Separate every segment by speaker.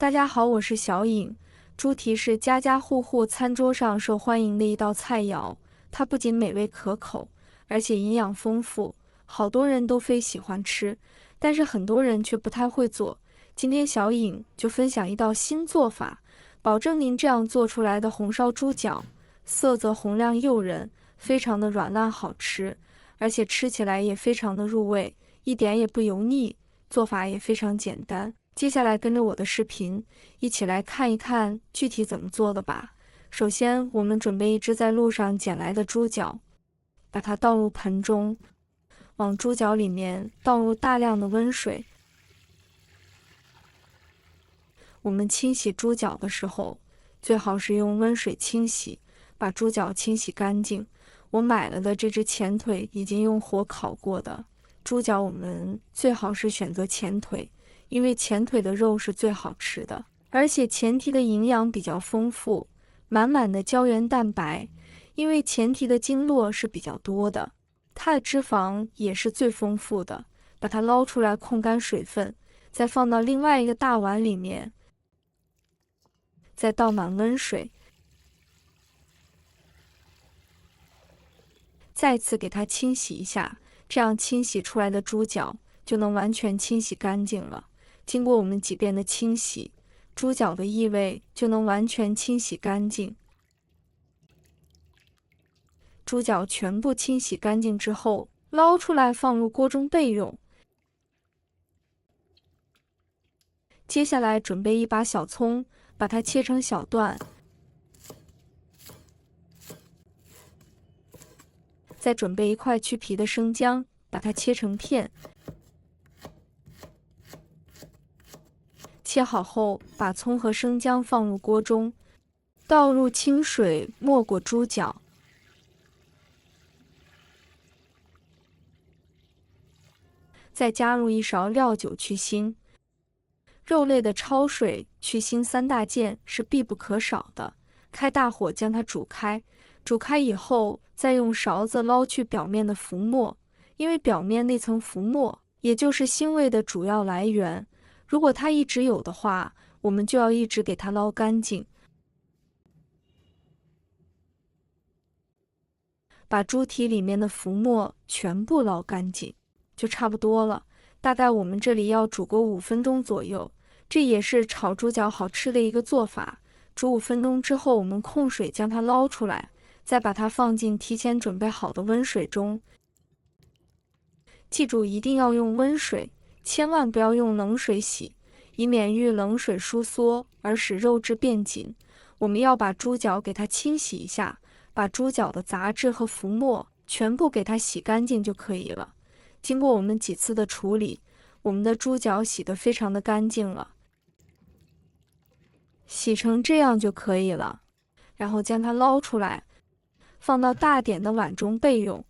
Speaker 1: 大家好，我是小颖。猪蹄是家家户户餐桌上受欢迎的一道菜肴，它不仅美味可口，而且营养丰富，好多人都非喜欢吃，但是很多人却不太会做。今天小颖就分享一道新做法，保证您这样做出来的红烧猪脚，色泽红亮诱人，非常的软烂好吃，而且吃起来也非常的入味，一点也不油腻，做法也非常简单。接下来跟着我的视频，一起来看一看具体怎么做的吧。首先，我们准备一只在路上捡来的猪脚，把它倒入盆中，往猪脚里面倒入大量的温水。我们清洗猪脚的时候，最好是用温水清洗，把猪脚清洗干净。我买了的这只前腿已经用火烤过的猪脚，我们最好是选择前腿。因为前腿的肉是最好吃的，而且前蹄的营养比较丰富，满满的胶原蛋白。因为前蹄的经络是比较多的，它的脂肪也是最丰富的。把它捞出来，控干水分，再放到另外一个大碗里面，再倒满温水，再次给它清洗一下，这样清洗出来的猪脚就能完全清洗干净了。经过我们几遍的清洗，猪脚的异味就能完全清洗干净。猪脚全部清洗干净之后，捞出来放入锅中备用。接下来准备一把小葱，把它切成小段，再准备一块去皮的生姜，把它切成片。切好后，把葱和生姜放入锅中，倒入清水没过猪脚，再加入一勺料酒去腥。肉类的焯水去腥3大件是必不可少的。开大火将它煮开，煮开以后再用勺子捞去表面的浮沫，因为表面那层浮沫也就是腥味的主要来源。如果它一直有的话，我们就要一直给它捞干净。把猪蹄里面的浮沫全部捞干净，就差不多了。大概我们这里要煮个5分钟左右，这也是炒猪脚好吃的一个做法。煮5分钟之后，我们控水将它捞出来，再把它放进提前准备好的温水中。记住，一定要用温水，千万不要用冷水洗，以免遇冷水疏缩而使肉质变紧。我们要把猪脚给它清洗一下，把猪脚的杂质和浮沫全部给它洗干净就可以了。经过我们几次的处理，我们的猪脚洗得非常的干净了，洗成这样就可以了。然后将它捞出来，放到大点的碗中备用。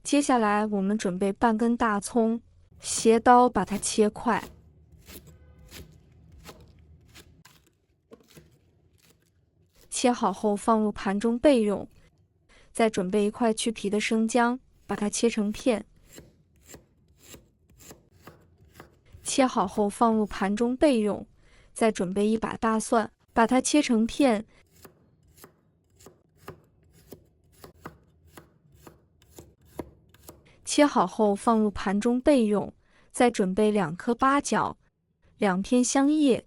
Speaker 1: 接下来我们准备半根大葱，斜刀把它切块，切好后放入盘中备用。再准备一块去皮的生姜，把它切成片，切好后放入盘中备用。再准备一把大蒜，把它切成片，切好后放入盘中备用。再准备2颗八角、2片香叶、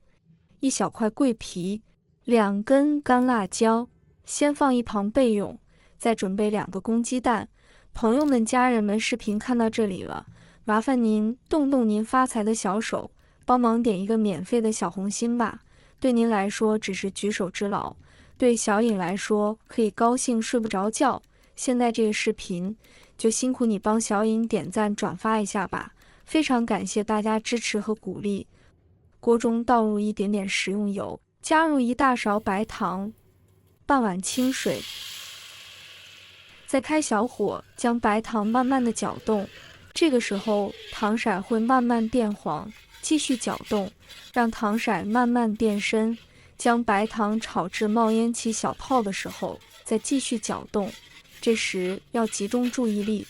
Speaker 1: 1小块桂皮、2根干辣椒，先放一旁备用。再准备2个公鸡蛋。朋友们、家人们，视频看到这里了，麻烦您动动您发财的小手，帮忙点一个免费的小红心吧。对您来说只是举手之劳，对小颖来说可以高兴睡不着觉。现在这个视频就辛苦你帮小颖点赞转发一下吧，非常感谢大家支持和鼓励。锅中倒入一点点食用油，加入1大勺白糖，半碗清水，再开小火将白糖慢慢的搅动，这个时候糖色会慢慢变黄，继续搅动，让糖色慢慢变深，将白糖炒至冒烟起小泡的时候，再继续搅动。这时要集中注意力，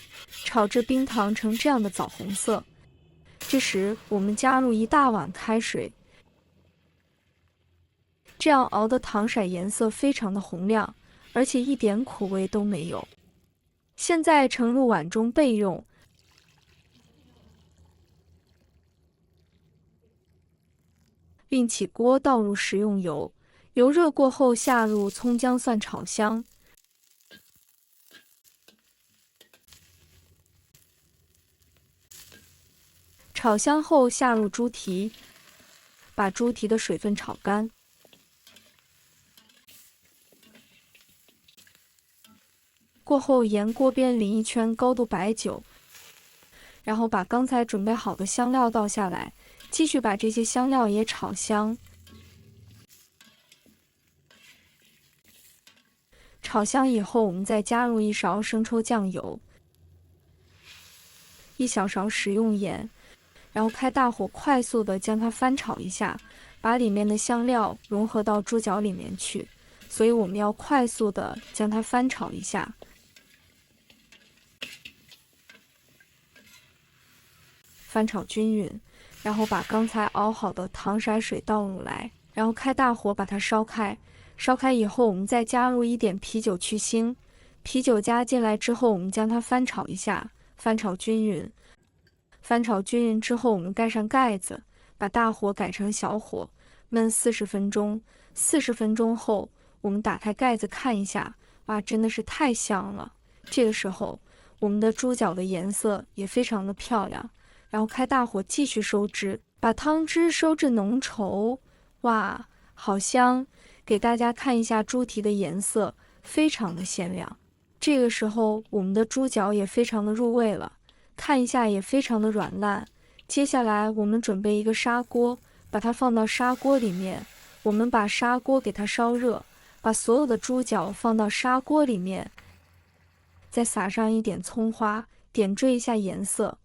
Speaker 1: 炒至冰糖成这样的枣红色，这时我们加入1大碗开水，这样熬的糖色颜色非常的红亮，而且一点苦味都没有。现在盛入碗中备用。另起锅，倒入食用油，油热过后下入葱姜蒜炒香。炒香后下入猪蹄，把猪蹄的水分炒干。过后沿锅边淋1圈高度白酒，然后把刚才准备好的香料倒下来，继续把这些香料也炒香。炒香以后，我们再加入1勺生抽酱油，1小勺食用盐，然后开大火快速的将它翻炒一下，把里面的香料融合到猪脚里面去，所以我们要快速的将它翻炒一下。翻炒均匀，然后把刚才熬好的糖色水倒入来，然后开大火把它烧开。烧开以后，我们再加入1点啤酒去腥。啤酒加进来之后，我们将它翻炒一下，翻炒均匀。翻炒均匀之后，我们盖上盖子，把大火改成小火，焖40分钟。40分钟后，我们打开盖子看一下，哇，真的是太香了！这个时候，我们的猪脚的颜色也非常的漂亮。然后开大火继续收汁，把汤汁收至浓稠。哇，好香！给大家看一下猪蹄的颜色，非常的鲜亮。这个时候，我们的猪脚也非常的入味了，看一下也非常的软烂。接下来我们准备一个砂锅，把它放到砂锅里面。我们把砂锅给它烧热，把所有的猪脚放到砂锅里面，再撒上1点葱花，点缀一下颜色。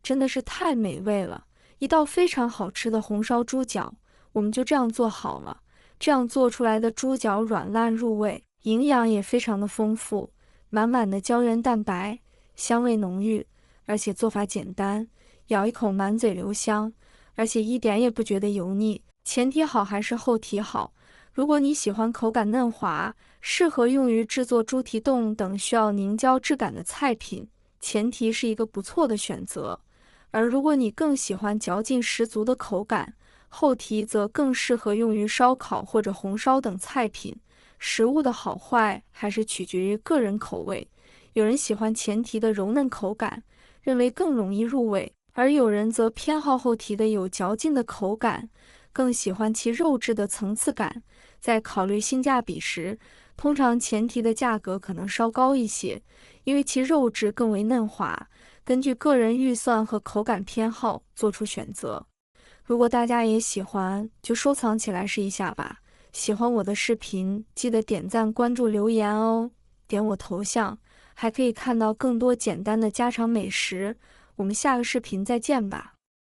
Speaker 1: 真的是太美味了，一道非常好吃的红烧猪脚，我们就这样做好了。这样做出来的猪脚软烂入味，营养也非常的丰富，满满的胶原蛋白，香味浓郁，而且做法简单，咬一口满嘴留香，而且一点也不觉得油腻。前提好还是后提好？如果你喜欢口感嫩滑，适合用于制作猪蹄冻等需要凝胶质感的菜品，前提是一个不错的选择。而如果你更喜欢嚼劲十足的口感，后蹄则更适合用于烧烤或者红烧等菜品。食物的好坏还是取决于个人口味，有人喜欢前蹄的柔嫩口感，认为更容易入味，而有人则偏好后蹄的有嚼劲的口感，更喜欢其肉质的层次感。在考虑性价比时，通常前蹄的价格可能稍高一些，因为其肉质更为嫩滑。根据个人预算和口感偏好做出选择。如果大家也喜欢，就收藏起来试一下吧。喜欢我的视频，记得点赞、关注、留言哦。点我头像，还可以看到更多简单的家常美食。我们下个视频再见吧。